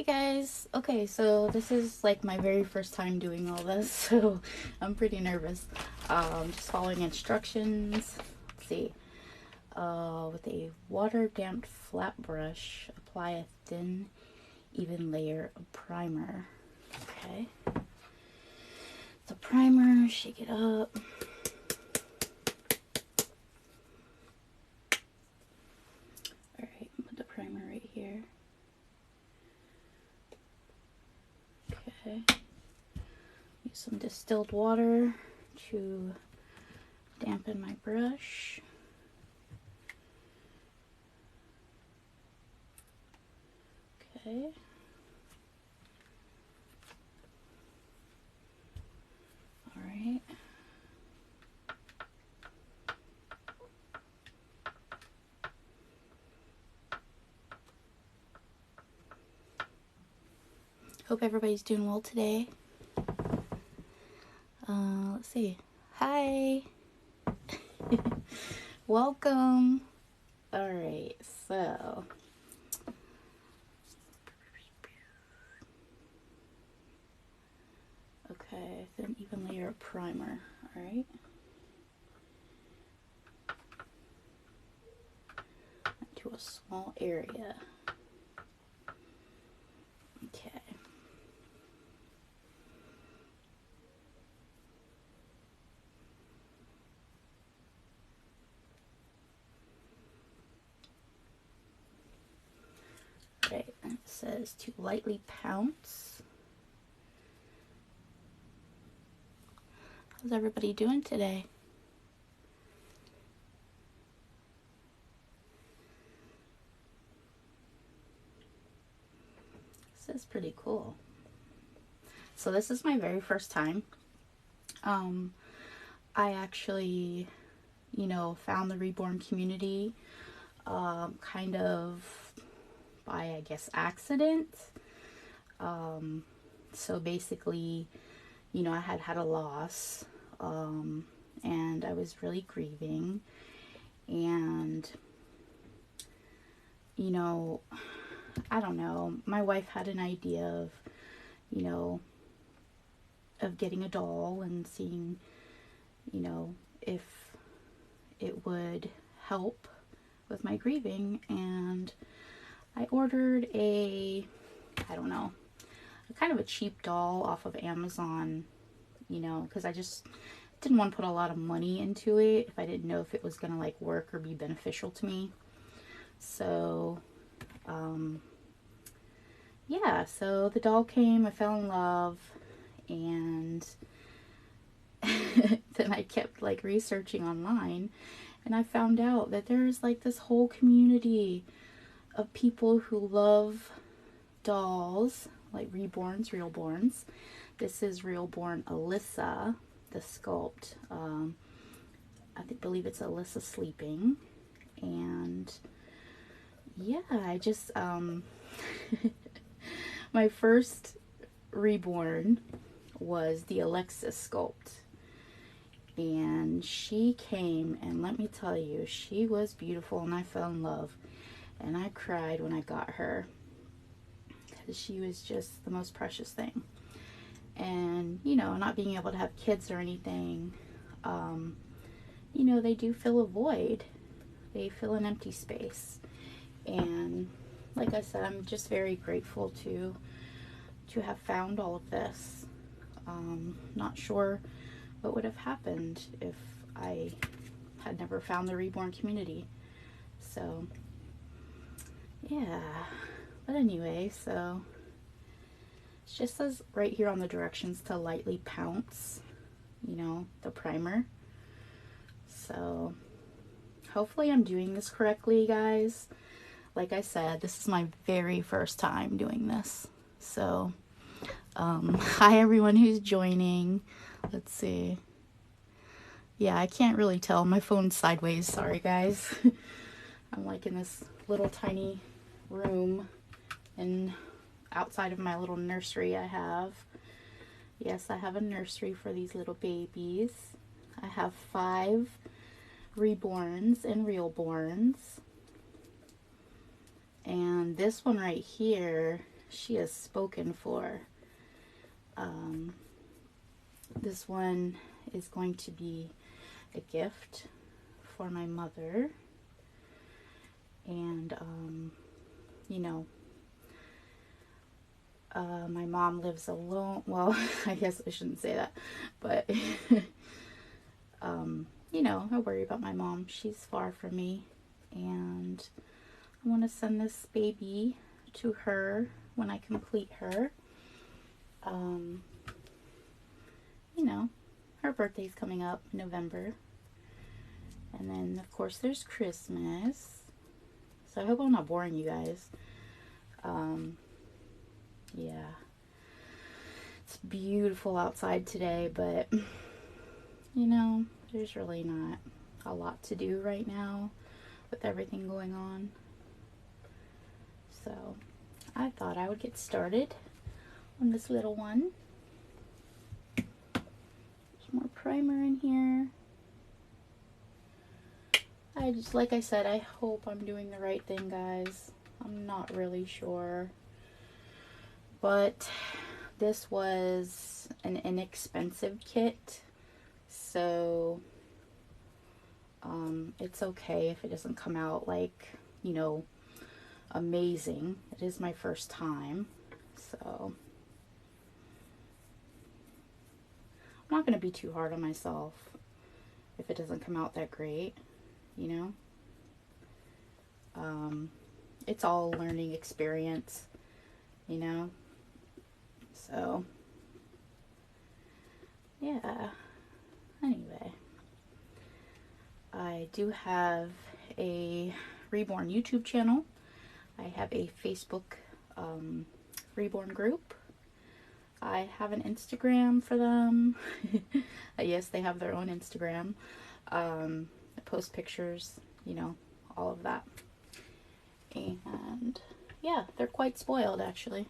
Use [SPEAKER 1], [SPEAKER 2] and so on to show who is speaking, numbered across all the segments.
[SPEAKER 1] guys. Okay, so this is like my very first time doing all this, so I'm pretty nervous. Just following instructions. Let's see. With a water damped flat brush, apply a thin, even layer of primer. Okay. The primer, shake it up. Alright, put the primer right here. Okay. Use some distilled water to dampen my brush. Okay. All right. Hope everybody's doing well today. Let's see. Hi. Welcome. All right, so okay, then even layer of primer. All right. To a small area. Okay. Right, and it says to lightly pounce. How's everybody doing today? This is pretty cool. So this is my very first time. I actually, found the reborn community kind of by, I guess, accident. So basically, I had a loss, and I was really grieving, and, I don't know, my wife had an idea of, of getting a doll and seeing, if it would help with my grieving, and I ordered a kind of a cheap doll off of Amazon, because I just didn't want to put a lot of money into it if I didn't know if it was gonna like work or be beneficial to me. So yeah, so the doll came, I fell in love, and then I kept like researching online, and I found out that there's like this whole community of people who love dolls, like reborns, realborns. This is realborn Alyssa, the sculpt. Believe it's Alyssa sleeping, and yeah, I just my first reborn was the Alexis sculpt, and she came, and let me tell you, she was beautiful, and I fell in love, and I cried when I got her because she was just the most precious thing. And not being able to have kids or anything, they do fill a void, they fill an empty space, and like I said, I'm just very grateful to have found all of this. Not sure what would have happened if I had never found the reborn community. So yeah, but anyway, so it just says right here on the directions to lightly pounce, the primer. So hopefully I'm doing this correctly, guys. Like I said, this is my very first time doing this. So hi everyone who's joining. Let's see. Yeah, I can't really tell. My phone's sideways. Sorry, guys. I'm like in this little tiny room, and outside of my little nursery I have. Yes, I have a nursery for these little babies. I have 5 reborns and realborns. And this one right here, she is spoken for. This one is going to be a gift for my mother. And, you know, my mom lives alone. Well, I guess I shouldn't say that, but, you know, I worry about my mom. She's far from me, and I want to send this baby to her when I complete her. You know, her birthday's coming up in November. And then, of course, there's Christmas. So I hope I'm not boring you guys. Yeah. It's beautiful outside today, but, you know, there's really not a lot to do right now with everything going on. So I thought I would get started on this little one. There's more primer in here. I just, like I said, I hope I'm doing the right thing, guys. I'm not really sure. But this was an inexpensive kit, so it's okay if it doesn't come out like, you know, amazing. It is my first time, so I'm not going to be too hard on myself if it doesn't come out that great, you know. It's all a learning experience, you know. So yeah, anyway, I do have a Reborn YouTube channel. I have a Facebook Reborn group. I have an Instagram for them. Yes, they have their own Instagram. I post pictures, you know, all of that. And yeah, they're quite spoiled, actually,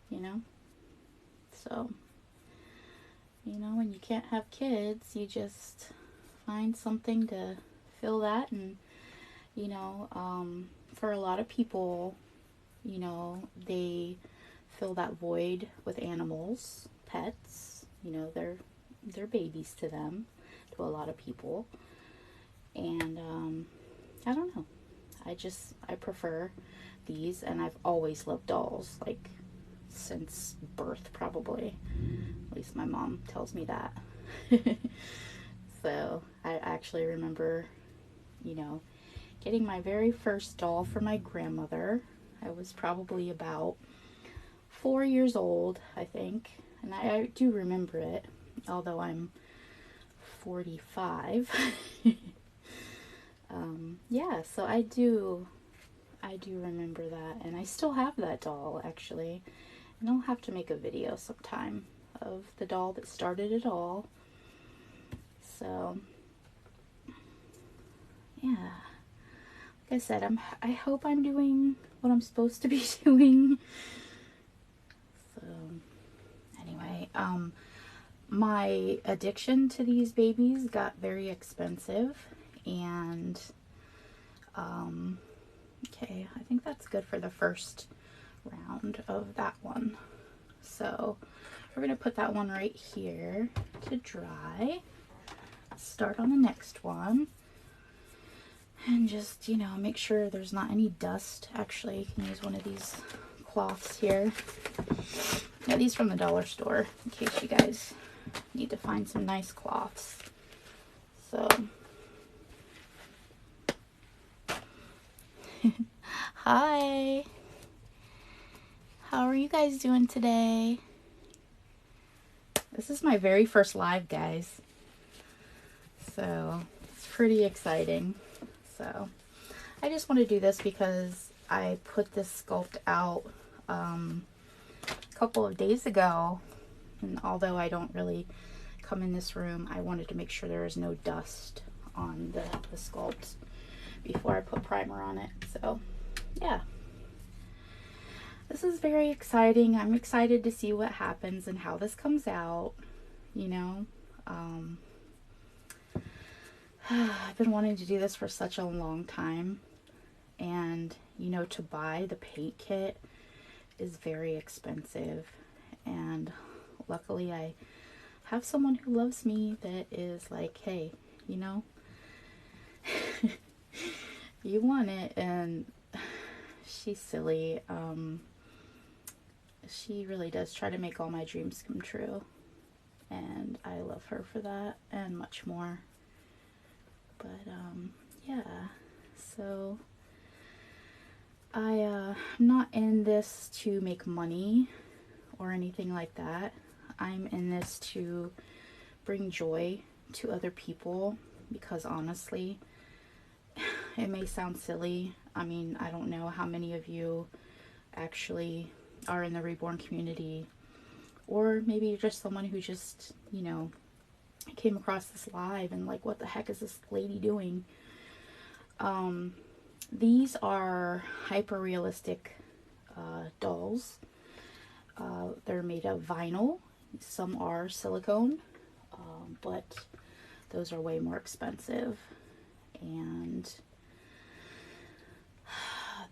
[SPEAKER 1] you know. So, you know, when you can't have kids, you just find something to fill that. And, you know, for a lot of people, you know, they fill that void with animals, pets. You know, they're babies to them, to a lot of people. And I don't know, I prefer these, and I've always loved dolls, like since birth, probably. At least my mom tells me that. So I actually remember, you know, getting my very first doll for my grandmother. I was probably about 4 years old, I think, and I do remember it, although I'm 45. Yeah, so I do remember that, and I still have that doll, actually, and I'll have to make a video sometime of the doll that started it all. So yeah, like I said, I hope I'm doing what I'm supposed to be doing. So anyway, my addiction to these babies got very expensive, and okay, I think that's good for the first round of that one. So we're going to put that one right here to dry. Start on the next one. And just, you know, make sure there's not any dust. Actually, you can use one of these cloths here. Got these from the dollar store, in case you guys need to find some nice cloths. So hi, how are you guys doing today? This is my very first live, guys, so it's pretty exciting. So I just want to do this because I put this sculpt out a couple of days ago, and although I don't really come in this room, I wanted to make sure there is no dust on the sculpt before I put primer on it. So yeah, this is very exciting. I'm excited to see what happens and how this comes out, you know. I've been wanting to do this for such a long time, and you know, to buy the paint kit is very expensive, and luckily I have someone who loves me that is like, hey, you know, you want it. And she's silly. She really does try to make all my dreams come true, and I love her for that and much more. But yeah, so I'm not in this to make money or anything like that. I'm in this to bring joy to other people, because honestly, it may sound silly. I mean, I don't know how many of you actually are in the reborn community, or maybe you're just someone who just, you know, came across this live and like, what the heck is this lady doing? These are hyper realistic dolls. They're made of vinyl. Some are silicone, but those are way more expensive, and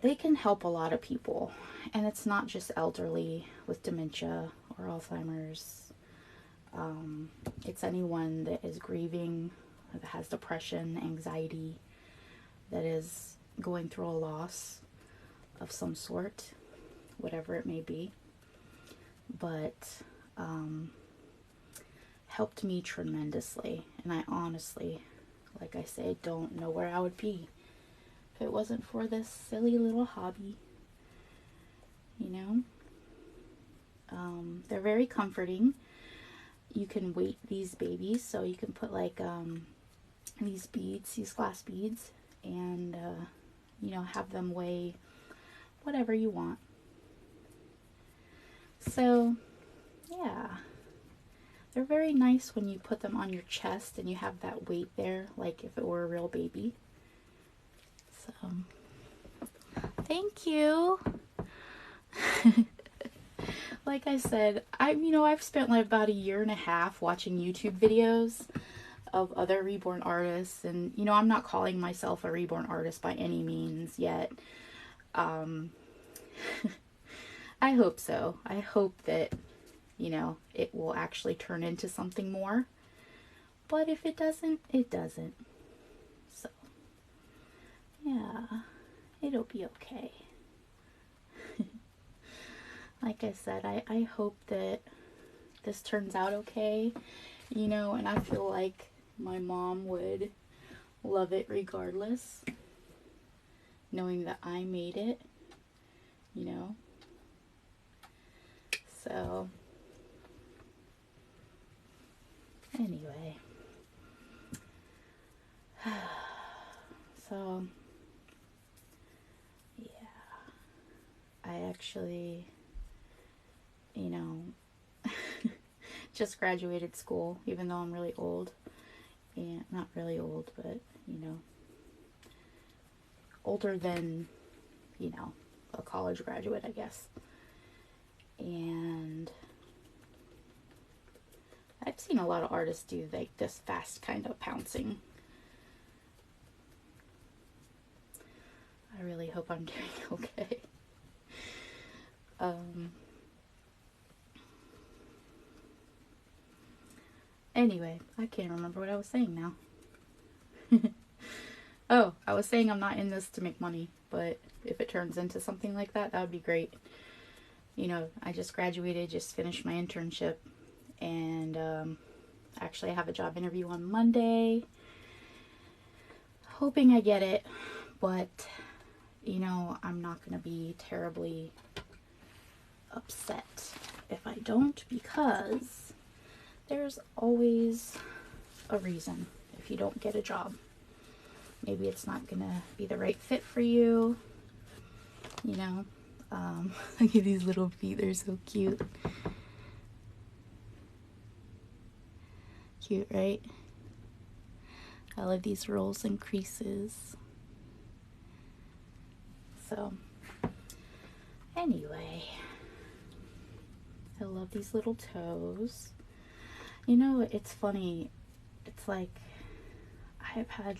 [SPEAKER 1] they can help a lot of people. And it's not just elderly with dementia or Alzheimer's. It's anyone that is grieving, that has depression, anxiety, that is going through a loss of some sort, whatever it may be. But helped me tremendously. And I honestly, like I say, don't know where I would be if it wasn't for this silly little hobby. You know? They're very comforting. You can weight these babies, so you can put like these beads, these glass beads, and you know, have them weigh whatever you want. So yeah, they're very nice when you put them on your chest and you have that weight there, like if it were a real baby. So thank you. Like I said, I've spent like about 1.5 years watching YouTube videos of other reborn artists, and I'm not calling myself a reborn artist by any means yet. I hope so. I hope that it will actually turn into something more. But if it doesn't, it doesn't. So yeah, it'll be okay. Like I said, I hope that this turns out okay, and I feel like my mom would love it regardless, knowing that I made it, So, anyway. So, yeah. I actually, just graduated school, even though I'm really old. And not really old, but, older than, a college graduate, I guess. And I've seen a lot of artists do like this fast kind of pouncing. I really hope I'm doing okay. Anyway, I can't remember what I was saying now. Oh, I was saying I'm not in this to make money, but if it turns into something like that, that would be great. I just graduated, just finished my internship, and actually I have a job interview on Monday. Hoping I get it, but I'm not going to be terribly upset if I don't, because there's always a reason if you don't get a job. Maybe it's not going to be the right fit for you, Look at these little feet, they're so cute. Cute, right? I love these rolls and creases. So, anyway, I love these little toes. It's funny. It's like I've had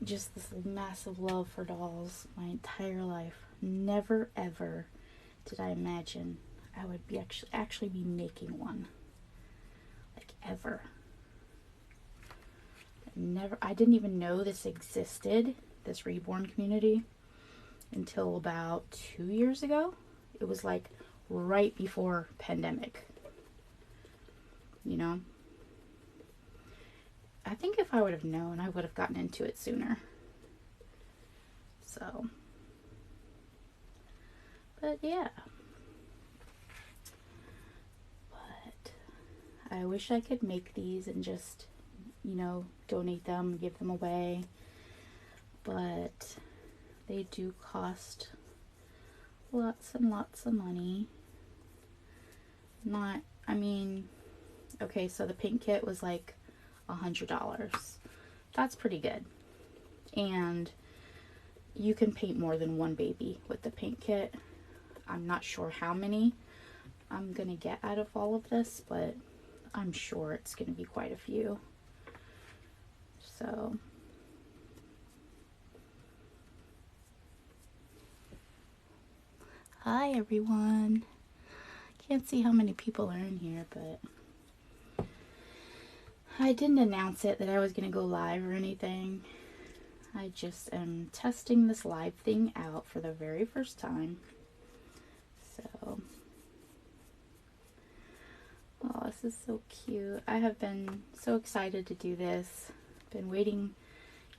[SPEAKER 1] just this massive love for dolls my entire life. never ever did I imagine I would be actually be making one. Like, ever. I didn't even know this existed, this reborn community, until about 2 years ago. It was like right before pandemic. You know? I think if I would have known, I would have gotten into it sooner. So, but yeah. But I wish I could make these and just, you know, donate them, give them away. But they do cost lots and lots of money. Okay, so the paint kit was like $100. That's pretty good. And you can paint more than one baby with the paint kit. I'm not sure how many I'm gonna get out of all of this, but I'm sure it's gonna be quite a few. So hi everyone. Can't see how many people are in here, but I didn't announce it that I was gonna go live or anything. I just am testing this live thing out for the very first time. So, oh, this is so cute. I have been so excited to do this. Been waiting,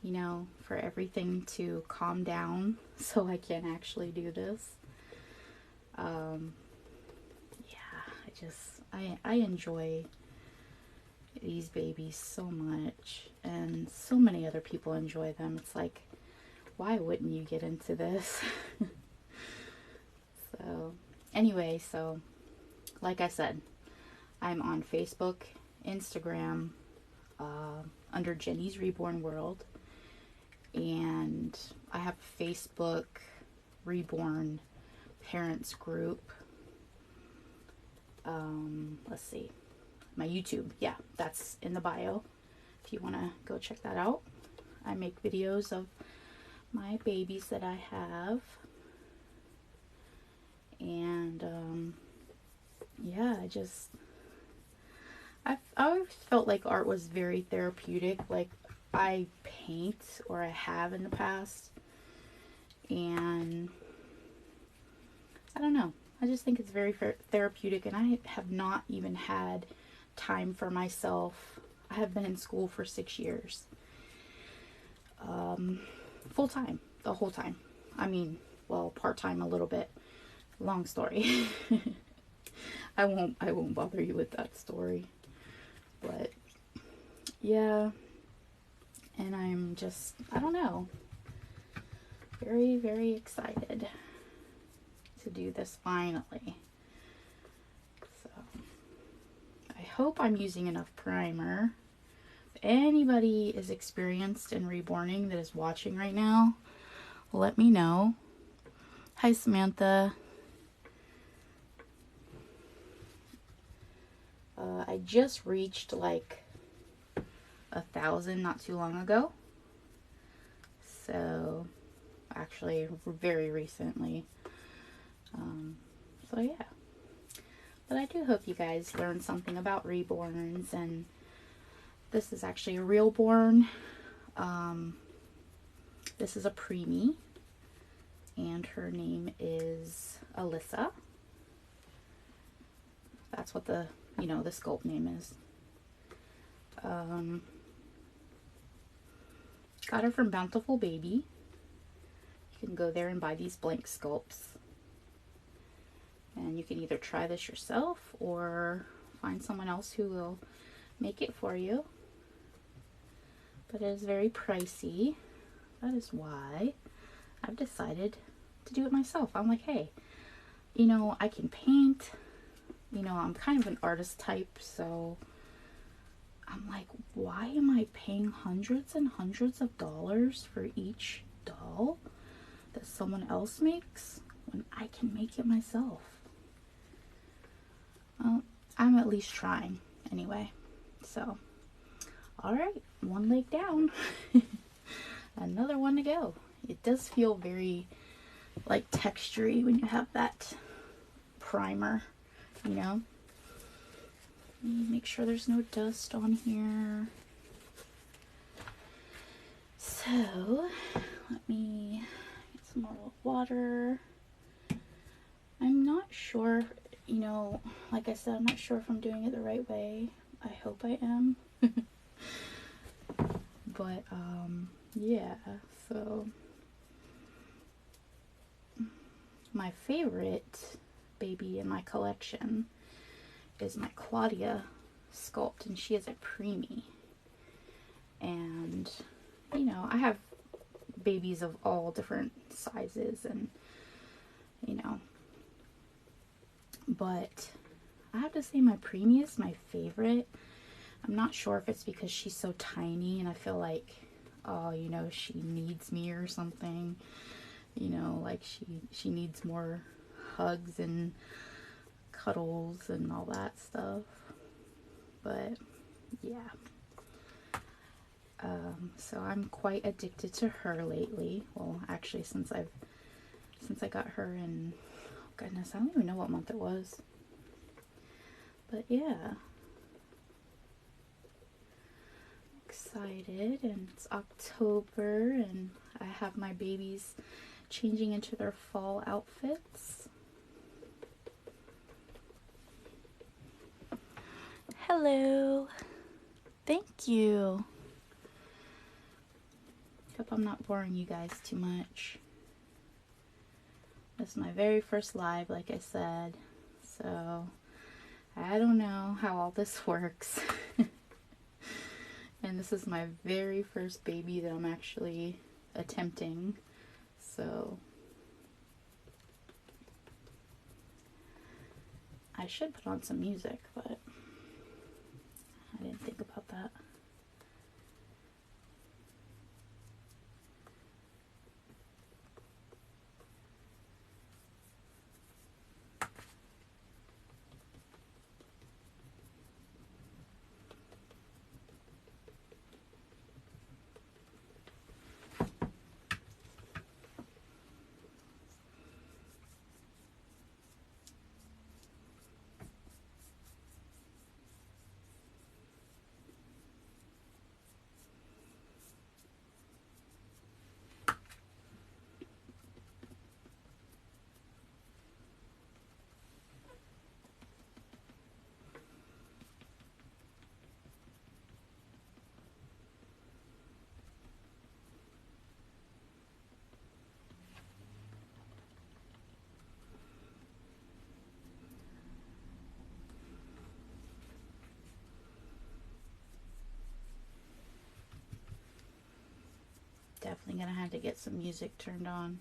[SPEAKER 1] you know, for everything to calm down so I can actually do this. Yeah, I enjoy these babies so much, and so many other people enjoy them. It's like, why wouldn't you get into this? So anyway, so like I said, I'm on Facebook, Instagram, under Jenny's Reborn World, and I have a Facebook Reborn parents group. Let's see, my YouTube, yeah, that's in the bio if you want to go check that out. I make videos of my babies that I have, and yeah, I've always felt like art was very therapeutic. Like, I paint, or I have in the past, and I don't know, I just think it's very therapeutic, and I have not even had time for myself. I have been in school for 6 years, full time, the whole time. I mean, well, part time a little bit. Long story. I won't bother you with that story. But yeah, and I'm just, I don't know, very, very excited to do this finally. So I hope I'm using enough primer. If anybody is experienced in reborning that is watching right now, let me know. Hi, Samantha. I just reached like 1,000 not too long ago. So actually very recently. So yeah. But I do hope you guys learned something about reborns, and this is actually a realborn. This is a preemie, and her name is Alyssa. That's what the sculpt name is. Got her from Bountiful Baby. You can go there and buy these blank sculpts. And you can either try this yourself or find someone else who will make it for you. But it is very pricey. That is why I've decided to do it myself. I'm like, hey, I can paint. I'm kind of an artist type, so I'm like, why am I paying hundreds and hundreds of dollars for each doll that someone else makes when I can make it myself? Well, I'm at least trying anyway. So, all right, one leg down. Another one to go. It does feel very like textury when you have that primer, you know. Make sure there's no dust on here. So let me get some more water. I'm not sure, you know, like I said, I'm not sure if I'm doing it the right way. I hope I am. But yeah, so my favorite baby in my collection is my Claudia sculpt, and she is a preemie. And you know, I have babies of all different sizes, and you know, but I have to say my preemie is my favorite. I'm not sure if it's because she's so tiny and I feel like, oh, you know, she needs me or something, you know, like she needs more hugs and cuddles and all that stuff. But yeah, so I'm quite addicted to her lately. Well, actually, since I got her in, oh goodness, I don't even know what month it was. But yeah, excited, and it's October, and I have my babies changing into their fall outfits. Hello. Thank you. Hope I'm not boring you guys too much. This is my very first live, like I said, so I don't know how all this works. And this is my very first baby that I'm actually attempting, so I should put on some music, but I didn't think about that. Definitely gonna have to get some music turned on.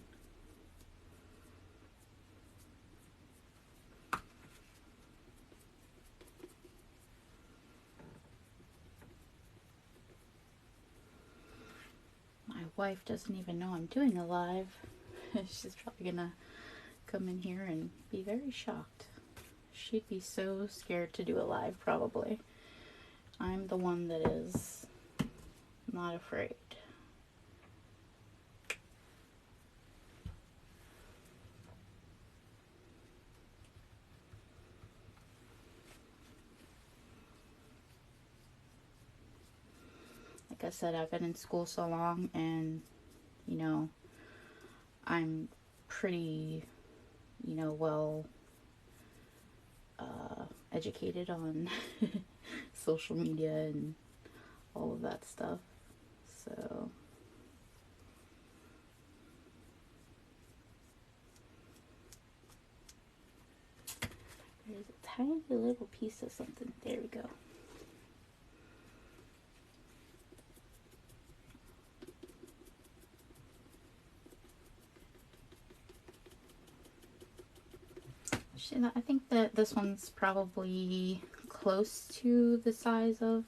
[SPEAKER 1] My wife doesn't even know I'm doing a live. She's probably gonna come in here and be very shocked. She'd be so scared to do a live, probably. I'm the one that is not afraid. Like I said, I've been in school so long, and you know, I'm pretty, you know, well educated on social media and all of that stuff. So there's a tiny little piece of something. There we go. I think that this one's probably close to the size of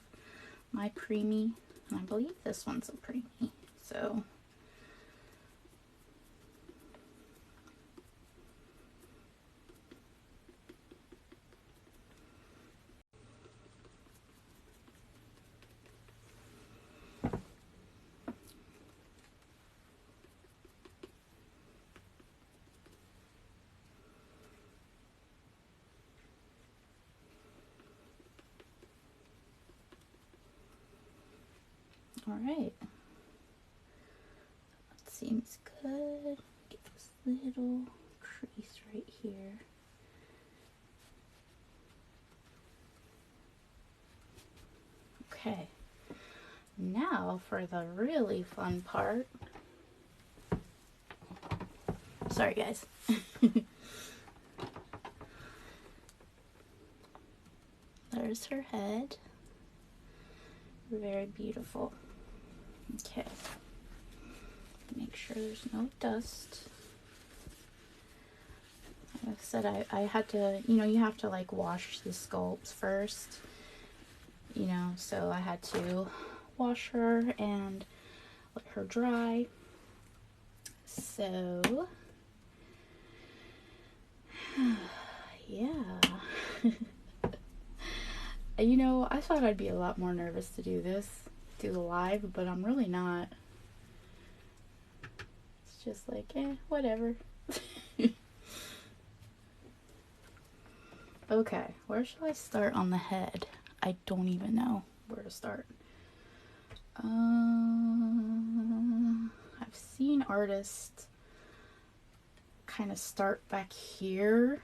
[SPEAKER 1] my preemie, and I believe this one's a preemie, so All right. That seems good. Get this little crease right here. Okay. Now for the really fun part. Sorry, guys. There's her head. Very beautiful. Okay. Make sure there's no dust. Like I said, I had to, you know, you have to like wash the sculpts first, you know, so I had to wash her and let her dry. So, yeah. You know, I thought I'd be a lot more nervous to do the live, but I'm really not. It's just like, whatever. Okay, where should I start on the head? I don't even know where to start. I've seen artists kind of start back here.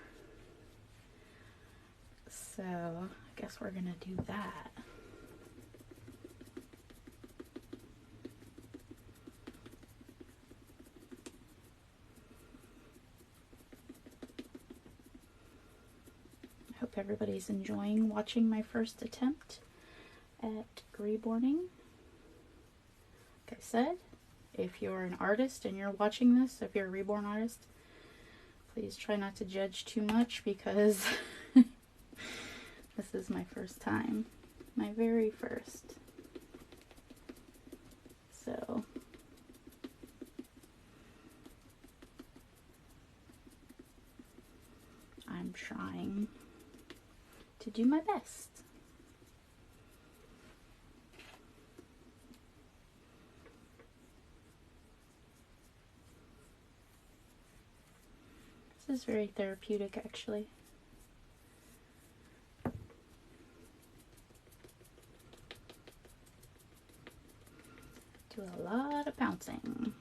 [SPEAKER 1] So I guess we're gonna do that. I hope everybody's enjoying watching my first attempt at reborning. Like I said, if you're an artist and you're watching this, if you're a reborn artist, please try not to judge too much because this is my first time. My very first. So I'm trying to do my best. This is very therapeutic, actually. Do a lot of bouncing.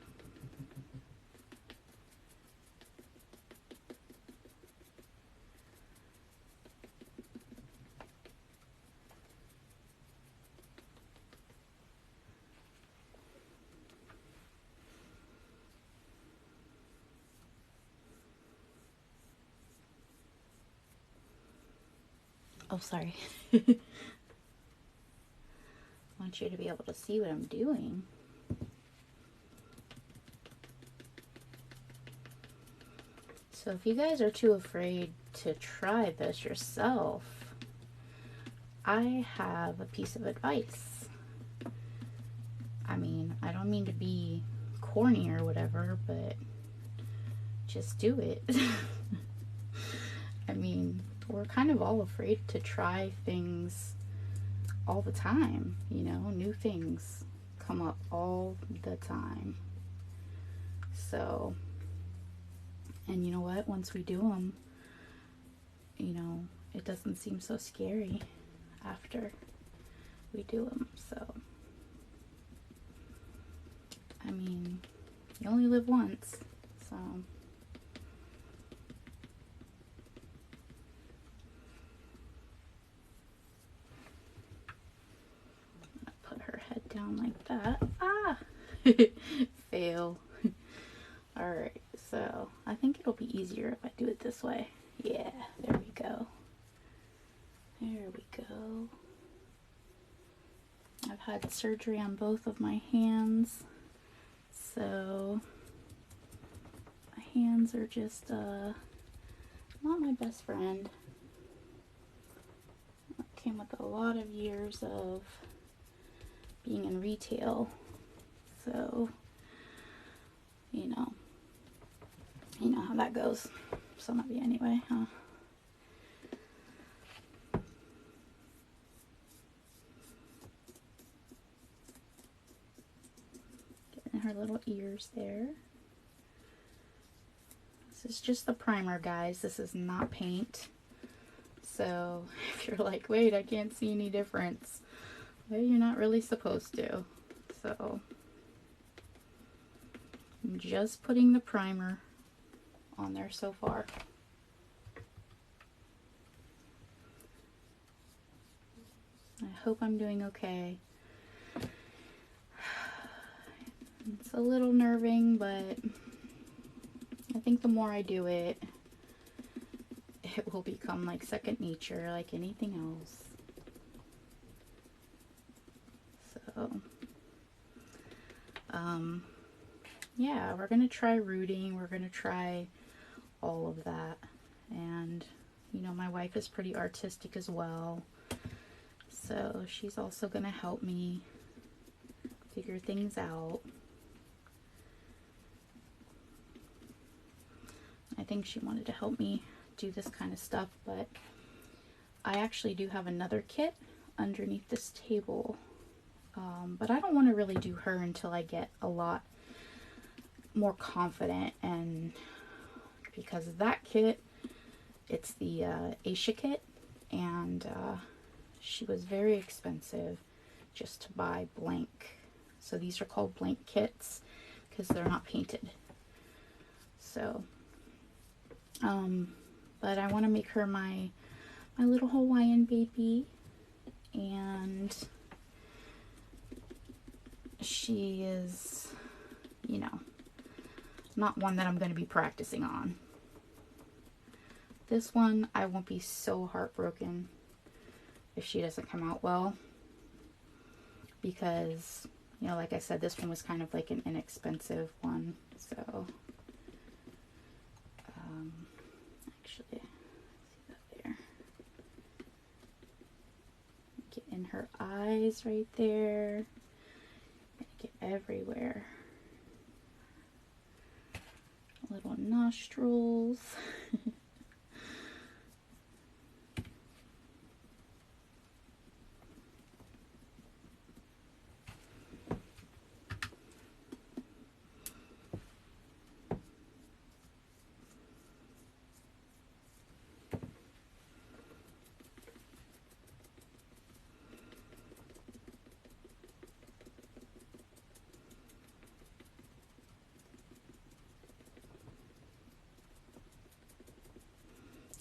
[SPEAKER 1] Oh, sorry. I want you to be able to see what I'm doing. So if you guys are too afraid to try this yourself, I have a piece of advice. I mean, I don't mean to be corny or whatever, but just do it. I mean, we're kind of all afraid to try things all the time, you know, new things come up all the time. So, and you know what, once we do them, you know, it doesn't seem so scary after we do them. So, I mean, you only live once, so. Down like that. Ah! Fail. Alright, so I think it'll be easier if I do it this way. Yeah, there we go. There we go. I've had surgery on both of my hands, so my hands are just not my best friend. It came with a lot of years of being in retail, so you know how that goes. Some of you anyway, huh? Getting her little ears there. This is just the primer, guys. This is not paint. So if you're like, wait, I can't see any difference, well, you're not really supposed to. So I'm just putting the primer on there so far. I hope I'm doing okay. It's a little nerving, but I think the more I do it, it will become like second nature, like anything else. So, yeah, we're going to try rooting. We're going to try all of that. And, you know, my wife is pretty artistic as well. So she's also going to help me figure things out. I think she wanted to help me do this kind of stuff, but I actually do have another kit underneath this table. But I don't want to really do her until I get a lot more confident, and because of that kit, it's the Asia kit, and she was very expensive just to buy blank. So these are called blank kits because they're not painted. So, but I want to make her my little Hawaiian baby, and she is, you know, not one that I'm going to be practicing on. This one, I won't be so heartbroken if she doesn't come out well, because, you know, like I said, this one was kind of like an inexpensive one. So, actually, see that there. Get in her eyes right there. Get everywhere. Little nostrils.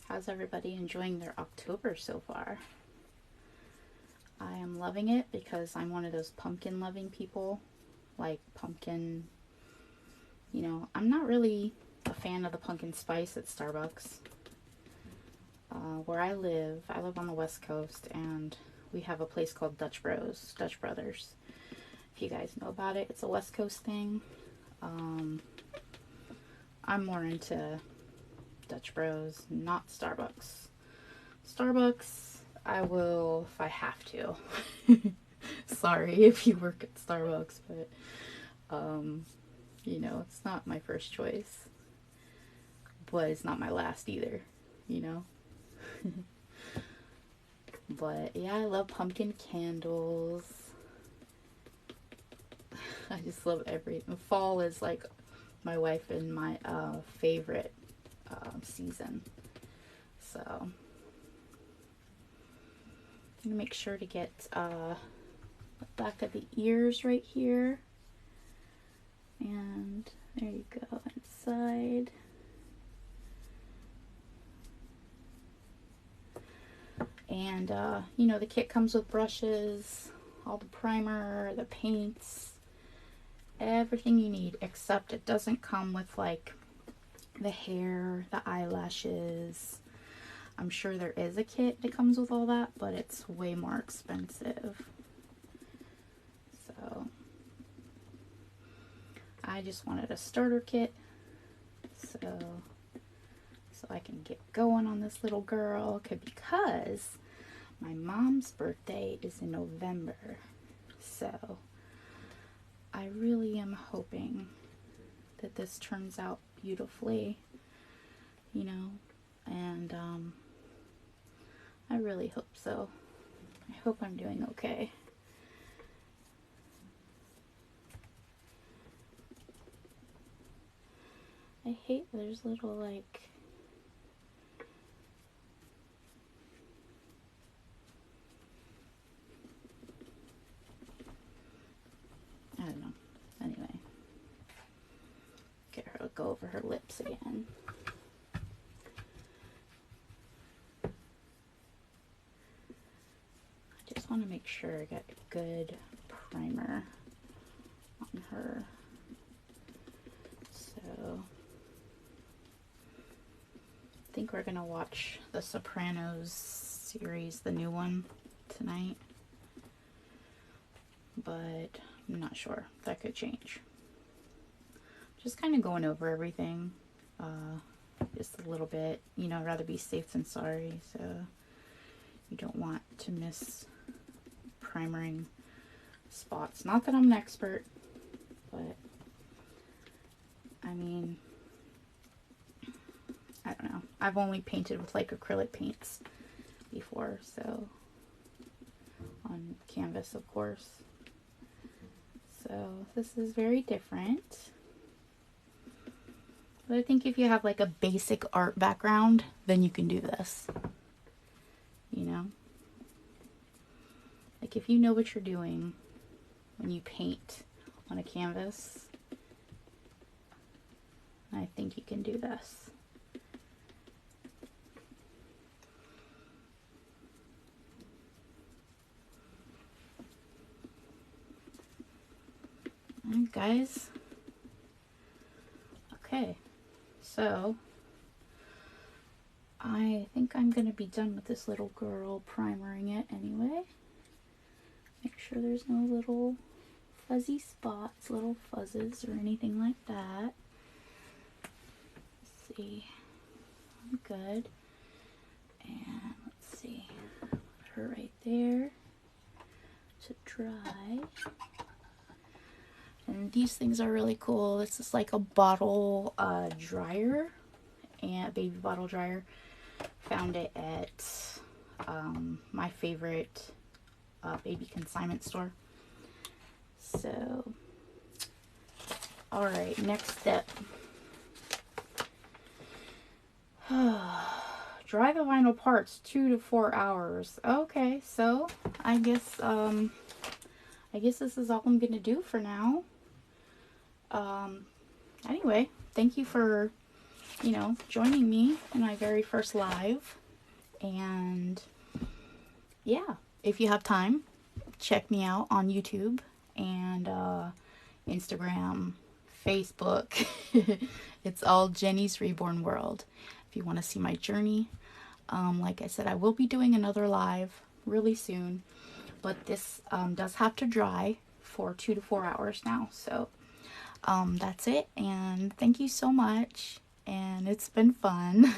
[SPEAKER 1] How's everybody enjoying their October so far? I am loving it because I'm one of those pumpkin loving people. Like pumpkin, you know, I'm not really a fan of the pumpkin spice at Starbucks. Where I live on the West Coast, and we have a place called Dutch Brothers. If you guys know about it, it's a West Coast thing. I'm more into Dutch Bros, not Starbucks. Starbucks, I will if I have to. Sorry if you work at Starbucks, but you know, it's not my first choice, but it's not my last either, you know. But yeah, I love pumpkin candles. I just love everything. Fall is like my wife and my favorite season. So I'm gonna make sure to get the back of the ears right here, and there you go, inside. And you know, the kit comes with brushes, all the primer, the paints, everything you need, except it doesn't come with like the hair, the eyelashes. I'm sure there is a kit that comes with all that, but it's way more expensive. So I just wanted a starter kit so I can get going on this little girl, because my mom's birthday is in November. So I really am hoping that this turns out beautifully, you know, and I really hope so. I hope I'm doing okay. I hate there's little like her lips again. I just want to make sure I get a good primer on her. So I think we're gonna watch the Sopranos series, the new one, tonight, but I'm not sure. That could change. Just kind of going over everything, just a little bit, you know, rather be safe than sorry, so you don't want to miss primering spots. Not that I'm an expert, but I mean, I don't know. I've only painted with like acrylic paints before, so on canvas, of course. So this is very different. But I think if you have like a basic art background, then you can do this. You know? Like if you know what you're doing when you paint on a canvas, I think you can do this. Alright, guys. Okay, so I think I'm gonna be done with this little girl, primering it anyway. Make sure there's no little fuzzy spots, little fuzzes or anything like that. Let's see, I'm good. And let's see, put her right there to dry. And these things are really cool. This is like a bottle dryer, and a baby bottle dryer. Found it at my favorite baby consignment store. So, alright, next step. Dry the vinyl parts 2 to 4 hours. Okay, so I guess this is all I'm gonna do for now. Anyway, thank you for, you know, joining me in my very first live. And yeah, if you have time, check me out on YouTube and Instagram, Facebook. It's all Jenny's Reborn World. If you want to see my journey, like I said, I will be doing another live really soon, but this does have to dry for 2 to 4 hours now. So that's it, and thank you so much, and it's been fun.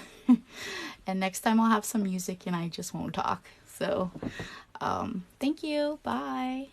[SPEAKER 1] And next time I'll have some music and I just won't talk. So thank you, bye.